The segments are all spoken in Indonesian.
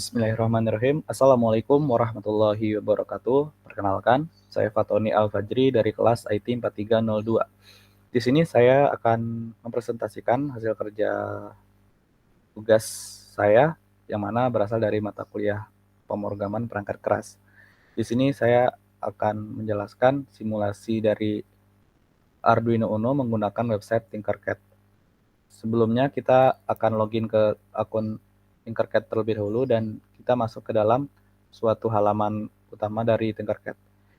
Bismillahirrahmanirrahim. Assalamualaikum warahmatullahi wabarakatuh. Perkenalkan, saya Fatoni Al-Fajri dari kelas IT 4302. Di sini saya akan mempresentasikan hasil kerja tugas saya yang mana berasal dari mata kuliah pemrograman perangkat keras. Di sini saya akan menjelaskan simulasi dari Arduino Uno menggunakan website Tinkercad. Sebelumnya kita akan login ke akun Tinkercad terlebih dahulu dan kita masuk ke dalam suatu halaman utama dari Tinkercad.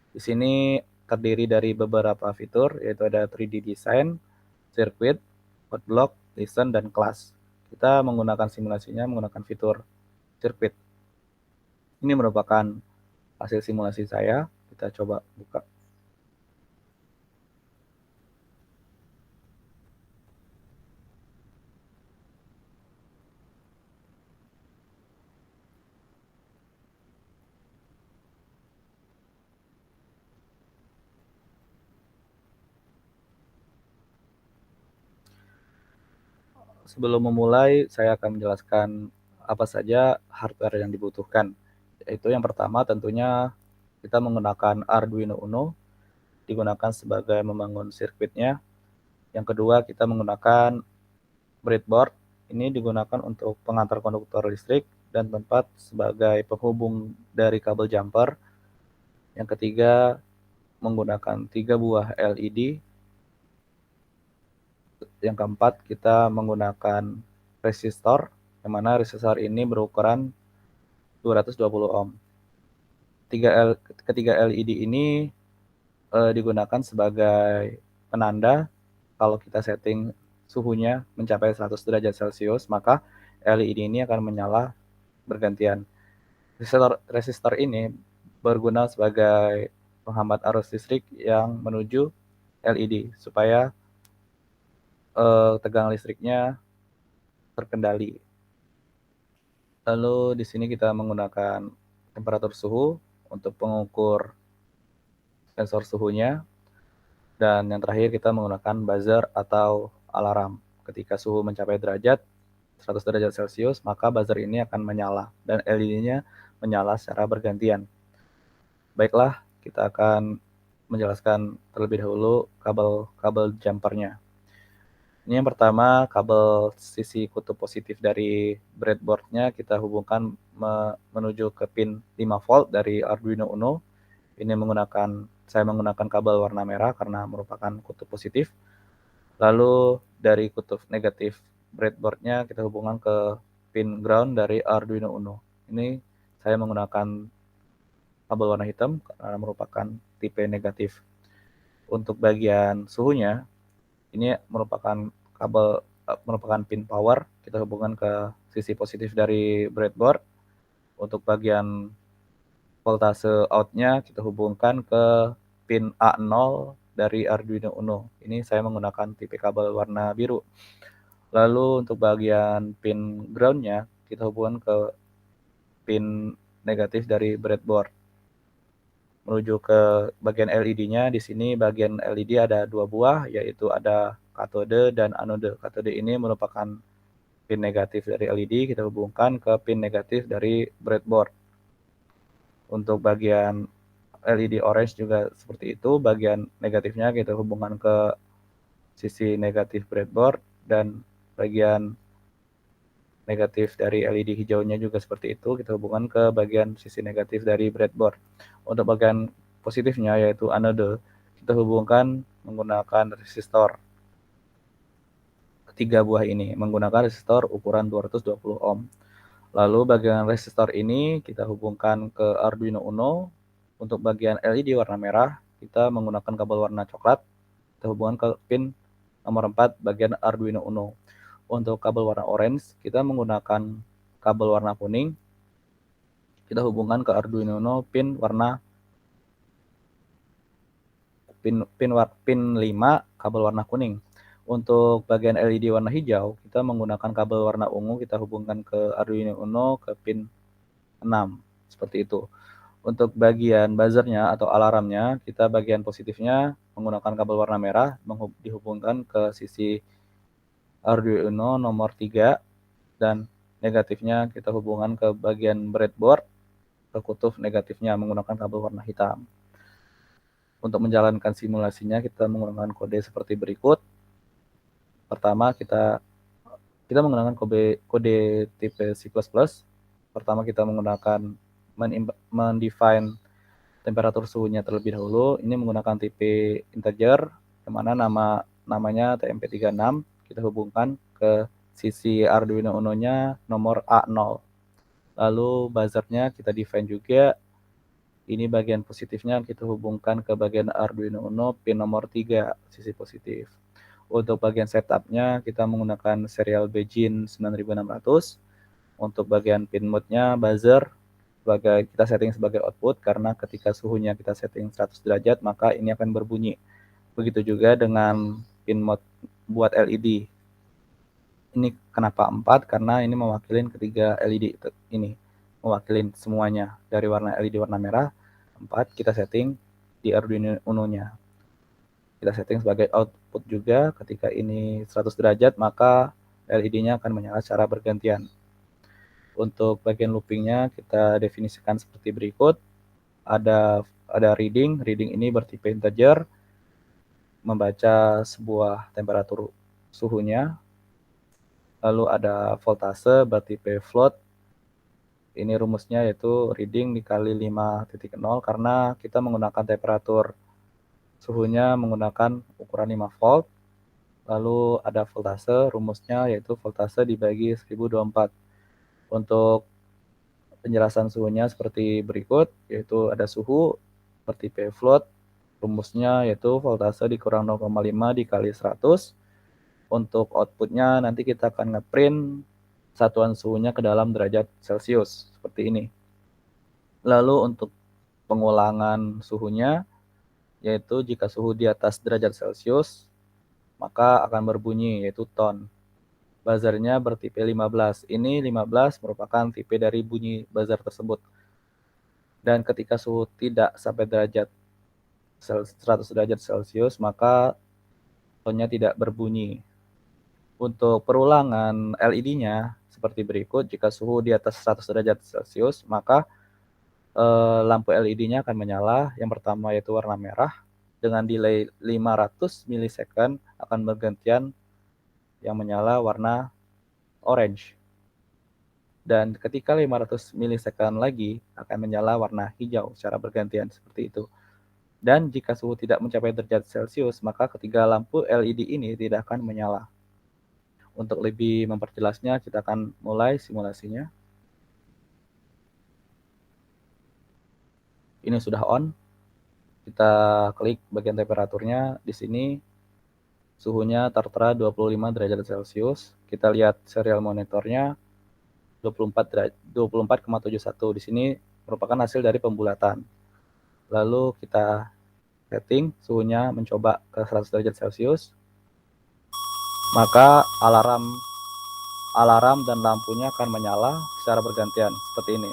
Di sini terdiri dari beberapa fitur, yaitu ada 3D Design, Circuit, Code Block, Listen, dan Class. Kita menggunakan simulasinya menggunakan fitur Circuit. Ini merupakan hasil simulasi saya. Kita coba buka. Sebelum memulai, saya akan menjelaskan apa saja hardware yang dibutuhkan. Yaitu yang pertama tentunya kita menggunakan Arduino Uno, digunakan sebagai membangun sirkuitnya. Yang kedua kita menggunakan breadboard, ini digunakan untuk pengantar konduktor listrik dan tempat sebagai penghubung dari kabel jumper. Yang ketiga menggunakan 3 buah LED. Yang keempat kita menggunakan resistor, yang mana resistor ini berukuran 220 ohm. Ketiga LED ini digunakan sebagai penanda kalau kita setting suhunya mencapai 100 derajat Celcius, maka LED ini akan menyala bergantian. Resistor ini berguna sebagai penghambat arus listrik yang menuju LED supaya tegangan listriknya terkendali. Lalu di sini kita menggunakan temperatur suhu untuk pengukur sensor suhunya. Dan yang terakhir kita menggunakan buzzer atau alarm. Ketika suhu mencapai 100 derajat Celcius, maka buzzer ini akan menyala dan LED-nya menyala secara bergantian. Baiklah, kita akan menjelaskan terlebih dahulu kabel jumpernya. Ini yang pertama, kabel sisi kutub positif dari breadboardnya kita hubungkan menuju ke pin 5 volt dari Arduino Uno. Saya menggunakan kabel warna merah karena merupakan kutub positif. Lalu dari kutub negatif breadboardnya kita hubungkan ke pin ground dari Arduino Uno. Ini saya menggunakan kabel warna hitam karena merupakan tipe negatif. Untuk bagian suhunya, ini merupakan pin power, kita hubungkan ke sisi positif dari breadboard. Untuk bagian voltase outnya kita hubungkan ke pin A0 dari Arduino Uno. Ini saya menggunakan tipe kabel warna biru. Lalu untuk bagian pin groundnya kita hubungkan ke pin negatif dari breadboard. Menuju ke bagian LED-nya, di sini bagian LED ada 2 buah, yaitu ada katode dan anode. Katode ini merupakan pin negatif dari LED, kita hubungkan ke pin negatif dari breadboard. Untuk bagian LED orange juga seperti itu, bagian negatifnya kita hubungkan ke sisi negatif breadboard, dan bagian negatif dari LED hijaunya juga seperti itu, kita hubungkan ke bagian sisi negatif dari breadboard. Untuk bagian positifnya yaitu anode, kita hubungkan menggunakan resistor. Ketiga buah ini menggunakan resistor ukuran 220 ohm. Lalu bagian resistor ini kita hubungkan ke Arduino Uno. Untuk bagian LED warna merah, kita menggunakan kabel warna coklat, kita hubungkan ke pin nomor 4 bagian Arduino Uno. Untuk kabel warna orange, kita menggunakan kabel warna kuning, kita hubungkan ke Arduino Uno pin 5 kabel warna kuning. Untuk bagian LED warna hijau, kita menggunakan kabel warna ungu, kita hubungkan ke Arduino Uno ke pin 6, seperti itu. Untuk bagian buzzernya atau alarmnya, kita bagian positifnya menggunakan kabel warna merah, dihubungkan ke sisi Arduino nomor 3, dan negatifnya kita hubungkan ke bagian breadboard, ke kutub negatifnya menggunakan kabel warna hitam. Untuk menjalankan simulasinya kita menggunakan kode seperti berikut. Pertama kita menggunakan kode tipe C++. Pertama kita menggunakan mendefine temperatur suhunya terlebih dahulu. Ini menggunakan tipe integer, yang mana namanya TMP36. Kita hubungkan ke sisi Arduino Uno-nya nomor A0. Lalu buzzernya kita define juga. Ini bagian positifnya kita hubungkan ke bagian Arduino Uno pin nomor 3, sisi positif. Untuk bagian setupnya kita menggunakan serial Begin 9600. Untuk bagian pin mode-nya buzzer kita setting sebagai output, karena ketika suhunya kita setting 100 derajat maka ini akan berbunyi. Begitu juga dengan pin mode buat LED. Ini kenapa 4? Karena ini mewakilin ketiga LED ini. Mewakilin semuanya dari warna LED warna merah. 4 kita setting di Arduino Uno-nya. Kita setting sebagai output juga. Ketika ini 100 derajat maka LED-nya akan menyala secara bergantian. Untuk bagian loopingnya kita definisikan seperti berikut. Ada reading ini bertipe integer, membaca sebuah temperatur suhunya. Lalu ada voltase bertipe float. Ini rumusnya yaitu reading dikali 5.0, karena kita menggunakan temperatur suhunya menggunakan ukuran 5 volt. Lalu ada voltase, rumusnya yaitu voltase dibagi 1024. Untuk penjelasan suhunya seperti berikut, yaitu ada suhu bertipe float, rumusnya yaitu voltase dikurang 0,5 dikali 100. Untuk outputnya nanti kita akan ngeprint satuan suhunya ke dalam derajat Celcius, seperti ini. Lalu untuk pengulangan suhunya, yaitu jika suhu di atas derajat Celcius, maka akan berbunyi, yaitu tone. Buzzernya bertipe 15. Ini 15 merupakan tipe dari bunyi buzzer tersebut. Dan ketika suhu tidak sampai 100 derajat Celcius, maka tone-nya tidak berbunyi. Untuk perulangan LED-nya seperti berikut. Jika suhu di atas 100 derajat Celcius, maka lampu LED-nya akan menyala. Yang pertama yaitu warna merah dengan delay 500 milisecond akan bergantian yang menyala warna orange. Dan ketika 500 milisecond lagi akan menyala warna hijau secara bergantian seperti itu. Dan jika suhu tidak mencapai derajat Celcius, maka ketiga lampu LED ini tidak akan menyala. Untuk lebih memperjelasnya, kita akan mulai simulasinya. Ini sudah on. Kita klik bagian temperaturnya. Di sini suhunya tertera 25 derajat Celcius. Kita lihat serial monitornya 24,71. Di sini merupakan hasil dari pembulatan. Lalu kita setting suhunya mencoba ke 100 derajat Celcius. Maka alarm dan lampunya akan menyala secara bergantian seperti ini.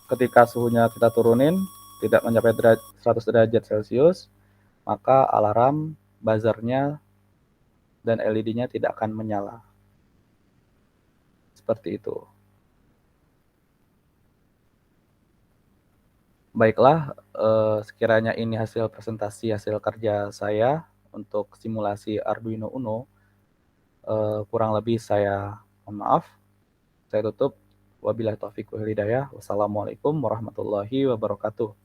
Ketika suhunya kita turunin tidak mencapai 100 derajat Celcius, maka alarm, buzzernya, dan LED-nya tidak akan menyala. Seperti itu. Baiklah, sekiranya ini hasil presentasi hasil kerja saya untuk simulasi Arduino Uno. Kurang lebih saya mohon maaf. Saya tutup. Wabillahi taufiq wal hidayah. Wassalamualaikum warahmatullahi wabarakatuh.